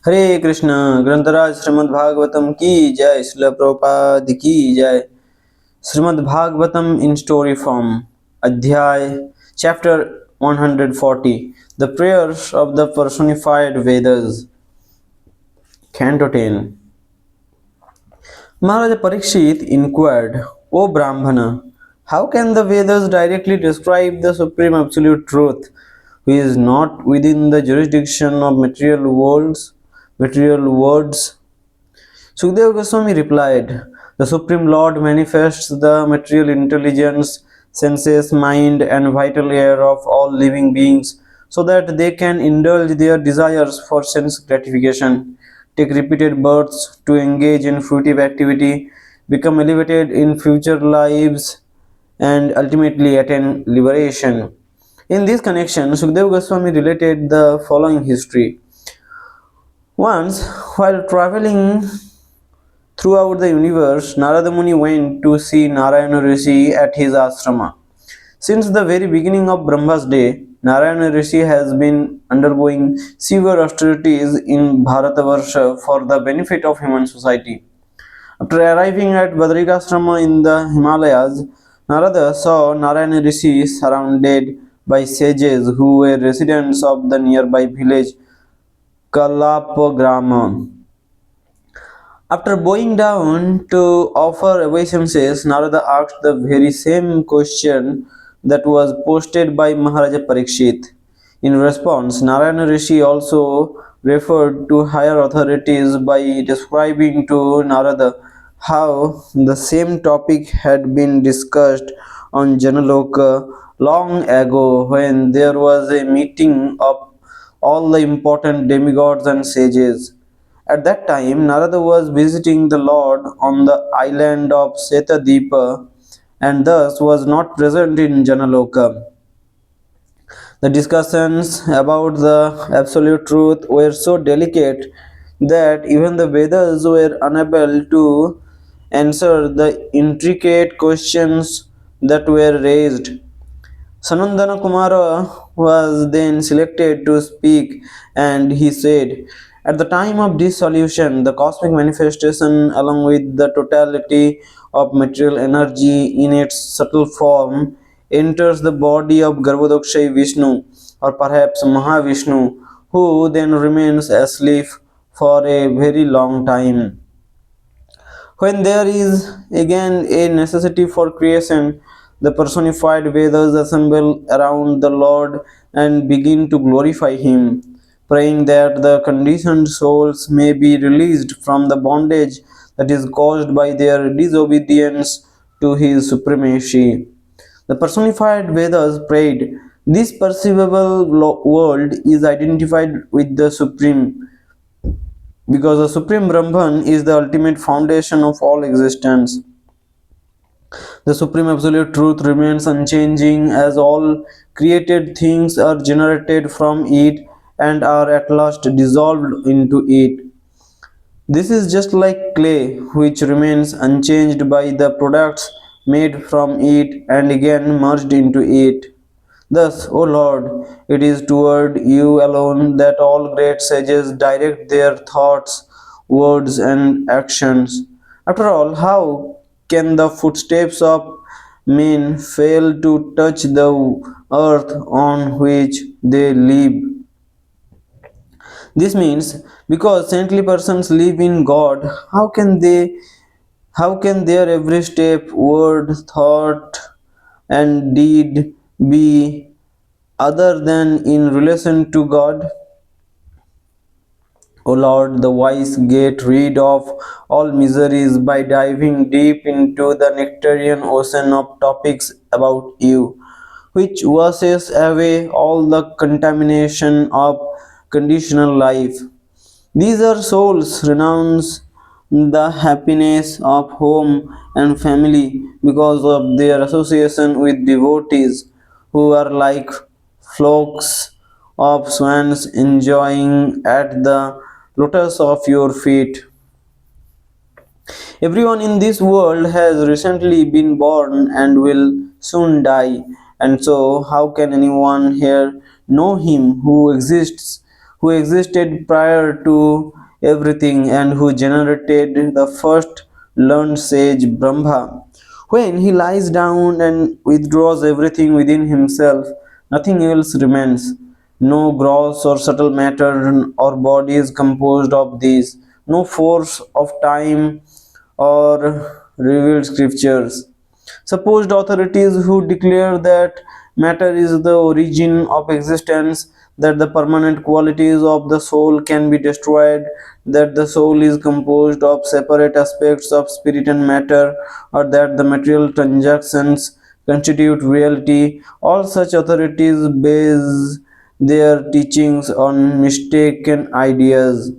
हरे कृष्ण। ग्रंथराज श्रीमद्भागवतम की जय। श्रील प्रभुपाद की जय। Shrimad Bhagavatam in story form. अध्याय chapter 140. The prayers of the personified Vedas. Canto 10. Maharaj Parikshit inquired, O Brahmana, how can the Vedas directly describe the supreme absolute truth, who is not within the jurisdiction of material words? Sukadeva Goswami replied, the Supreme Lord manifests the material intelligence, senses, mind, and vital air of all living beings so that they can indulge their desires for sense gratification, take repeated births to engage in fruitive activity, become elevated in future lives, and ultimately attain liberation. In this connection, Sukadeva Goswami related the following history. Once, while traveling throughout the universe, Narada Muni went to see Narayana Rishi at his ashrama. Since the very beginning of Brahma's day, Narayana Rishi has been undergoing severe austerities in Bharatavarsha for the benefit of human society. After arriving at Badrikashrama in the Himalayas, Narada saw Narayana Rishi surrounded by sages who were residents of the nearby village Kalapagrama. After bowing down to offer obeisances, Narada asked the very same question that was posted by Maharaja Parikshit. In response, Narayana Rishi also referred to higher authorities by describing to Narada how the same topic had been discussed on Janaloka long ago when there was a meeting of all the important demigods and sages. At that time, Narada was visiting the Lord on the island of Setadipa and thus was not present in Janaloka. The discussions about the absolute truth were so delicate that even the Vedas were unable to answer the intricate questions that were raised. Sanandana Kumara was then selected to speak, and he said, at the time of dissolution, the cosmic manifestation, along with the totality of material energy in its subtle form, enters the body of Garbhodakshay Vishnu, or perhaps Mahavishnu, who then remains asleep for a very long time. When there is again a necessity for creation, the personified Vedas assemble around the Lord and begin to glorify Him, praying that the conditioned souls may be released from the bondage that is caused by their disobedience to His supremacy. The personified Vedas prayed, this perceivable world is identified with the Supreme because the Supreme Brahman is the ultimate foundation of all existence. The Supreme Absolute Truth remains unchanging as all created things are generated from it and are at last dissolved into it. This is just like clay, which remains unchanged by the products made from it and again merged into it. Thus, O Lord, it is toward you alone that all great sages direct their thoughts, words, and actions. After all, how can the footsteps of men fail to touch the earth on which they live? This means because saintly persons live in God, how can their every step, word, thought, and deed be other than in relation to God? O Lord, the wise get rid of all miseries by diving deep into the nectarian ocean of topics about you, which washes away all the contamination of conditional life. These are souls renounce the happiness of home and family because of their association with devotees who are like flocks of swans enjoying at the lotus of your feet. Everyone in this world has recently been born and will soon die, and so how can anyone here know Him who exists who existed prior to everything and who generated the first learned sage Brahma. When he lies down and withdraws everything within himself, nothing else remains. No gross or subtle matter or body is composed of these, no force of time or revealed scriptures. Supposed authorities who declare that matter is the origin of existence, that the permanent qualities of the soul can be destroyed, that the soul is composed of separate aspects of spirit and matter, or that the material transactions constitute reality, all such authorities base their teachings on mistaken ideas.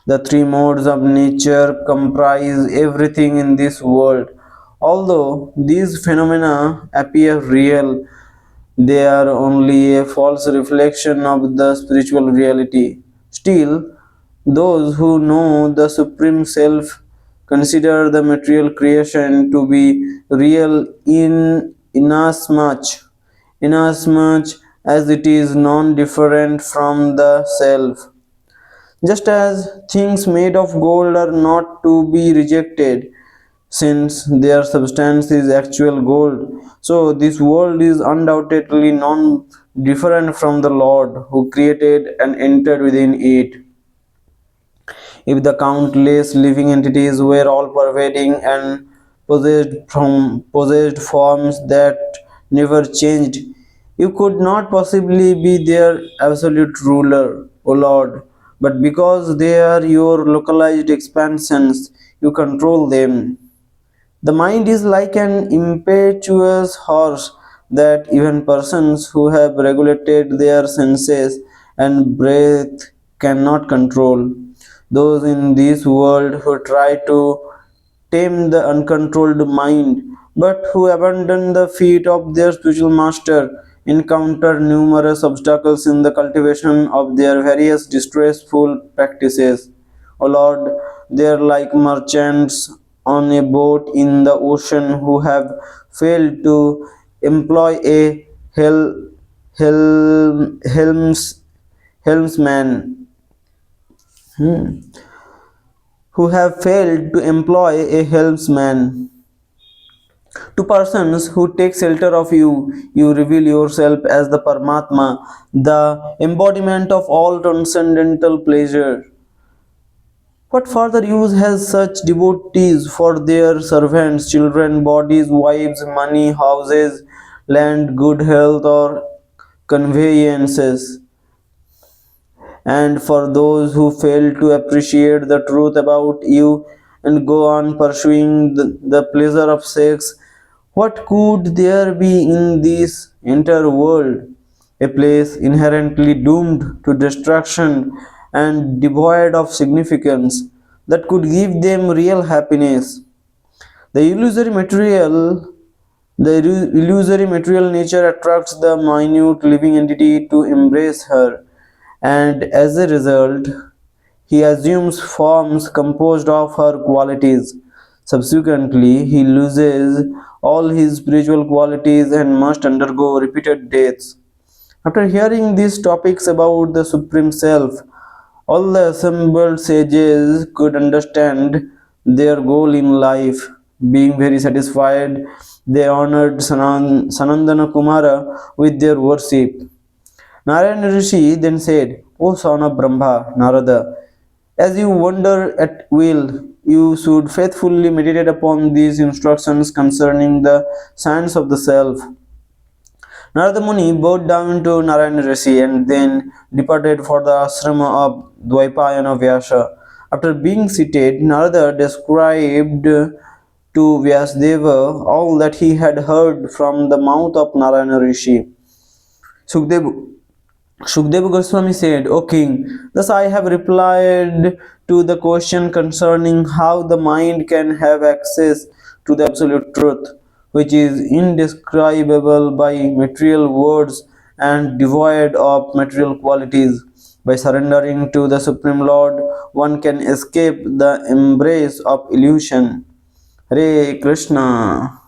The three modes of nature comprise everything in this world. Although these phenomena appear real, they are only a false reflection of the spiritual reality. Still, those who know the Supreme Self consider the material creation to be real inasmuch as it is non-different from the self. Just as things made of gold are not to be rejected, since their substance is actual gold, so this world is undoubtedly non different from the Lord who created and entered within it. If the countless living entities were all pervading and possessed forms that never changed, you could not possibly be their absolute ruler, O Lord. But because they are your localized expansions, you control them. The mind is like an impetuous horse that even persons who have regulated their senses and breath cannot control. Those in this world who try to tame the uncontrolled mind, but who abandon the feet of their spiritual master, encounter numerous obstacles in the cultivation of their various distressful practices. O Lord, they are like merchants on a boat in the ocean who have failed to employ a helms, helmsman, who have failed to employ a helmsman. To persons who take shelter of you, you reveal yourself as the Paramatma, the embodiment of all transcendental pleasure. What further use has such devotees for their servants, children, bodies, wives, money, houses, land, good health, or conveyances? And for those who fail to appreciate the truth about you and go on pursuing the pleasure of sex, what could there be in this entire world? A place inherently doomed to destruction and devoid of significance that could give them real happiness. The illusory material nature attracts the minute living entity to embrace her, and as a result, he assumes forms composed of her qualities. Subsequently, he loses all his spiritual qualities and must undergo repeated deaths. After hearing these topics about the Supreme Self, all the assembled sages could understand their goal in life. Being very satisfied, they honored Sanandana Kumara with their worship. Narayana Rishi then said, O son of Brahma, Narada, as you wander at will, you should faithfully meditate upon these instructions concerning the science of the self. Narada Muni bowed down to Narayana Rishi and then departed for the ashrama of Dvaipayana Vyasa. After being seated, Narada described to Vyasadeva all that he had heard from the mouth of Narayana Rishi. Shukdev Goswami said, O king, thus I have replied to the question concerning how the mind can have access to the absolute truth, which is indescribable by material words and devoid of material qualities. By surrendering to the Supreme Lord, one can escape the embrace of illusion. Hare Krishna.